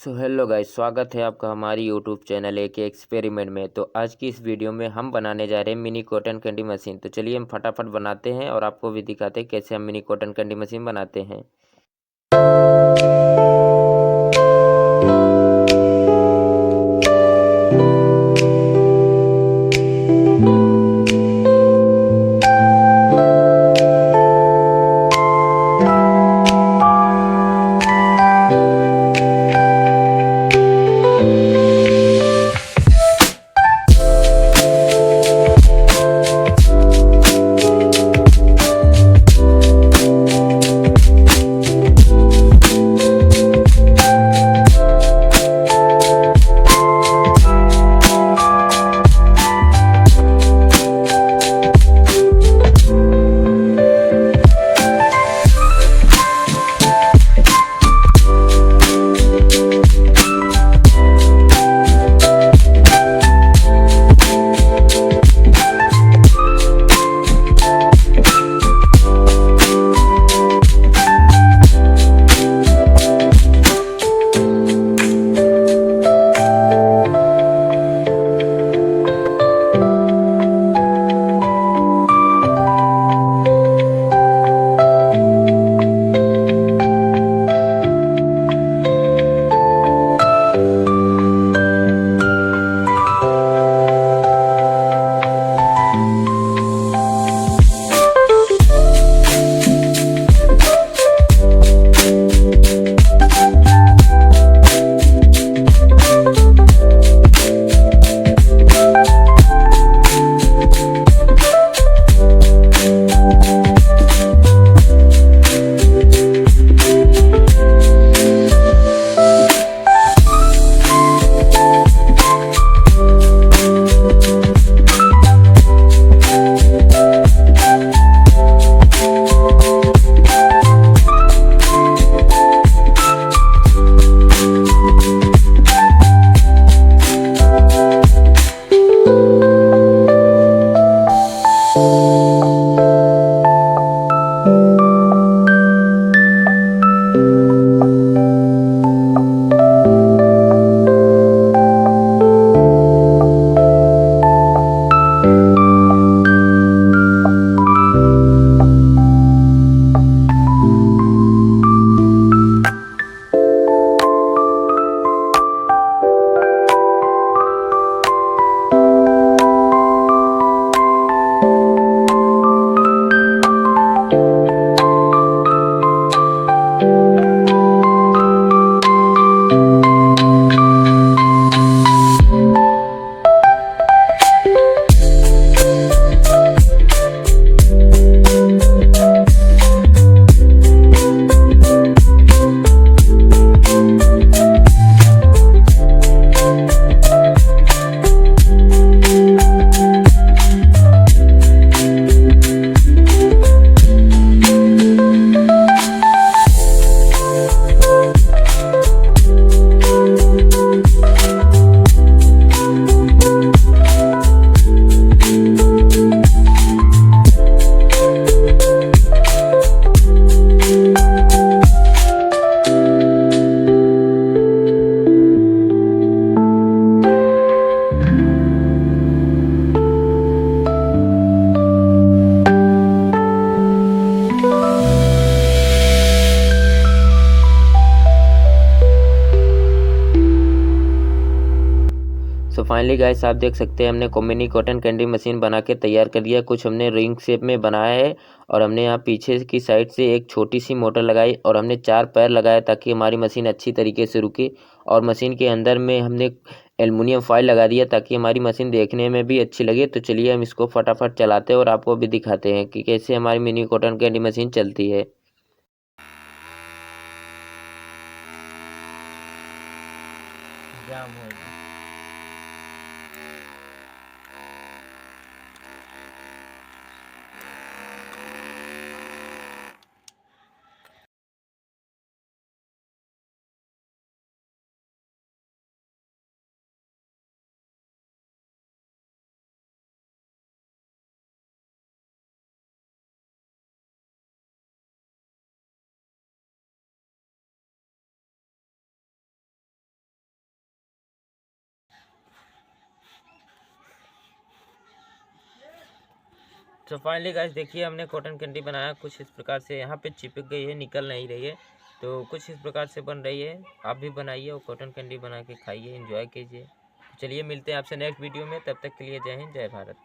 So hello guys, स्वागत है आपका हमारी यूट्यूब चैनल एक एक्सपेरिमेंट में। तो आज की इस वीडियो में हम बनाने जा रहे हैं मिनी कॉटन कैंडी मशीन। तो चलिए हम फटाफट बनाते हैं और आपको भी दिखाते हैं कैसे हम मिनी कॉटन कैंडी मशीन बनाते हैं। सो फाइनली गाइस, आप देख सकते हैं हमने मिनी कॉटन कैंडी मशीन बना के तैयार कर दिया। कुछ हमने रिंग शेप में बनाया है और हमने यहाँ पीछे की साइड से एक छोटी सी मोटर लगाई और हमने 4 पैर लगाया ताकि हमारी मशीन अच्छी तरीके से रुके। और मशीन के अंदर में हमने एल्युमिनियम फॉयल लगा दिया ताकि हमारी मशीन देखने में भी अच्छी लगे। तो चलिए हम इसको फटाफट चलाते हैं और आपको भी दिखाते हैं कि कैसे हमारी मिनी कॉटन कैंडी मशीन चलती है। जाम हो तो फाइनली गाइस देखिए हमने कॉटन कैंडी बनाया कुछ इस प्रकार से, यहाँ पे चिपक गई है, निकल नहीं रही है। तो कुछ इस प्रकार से बन रही है, आप भी बनाइए और कॉटन कैंडी बना के खाइए, एंजॉय कीजिए। चलिए मिलते हैं आपसे नेक्स्ट वीडियो में, तब तक के लिए जय हिंद जय भारत।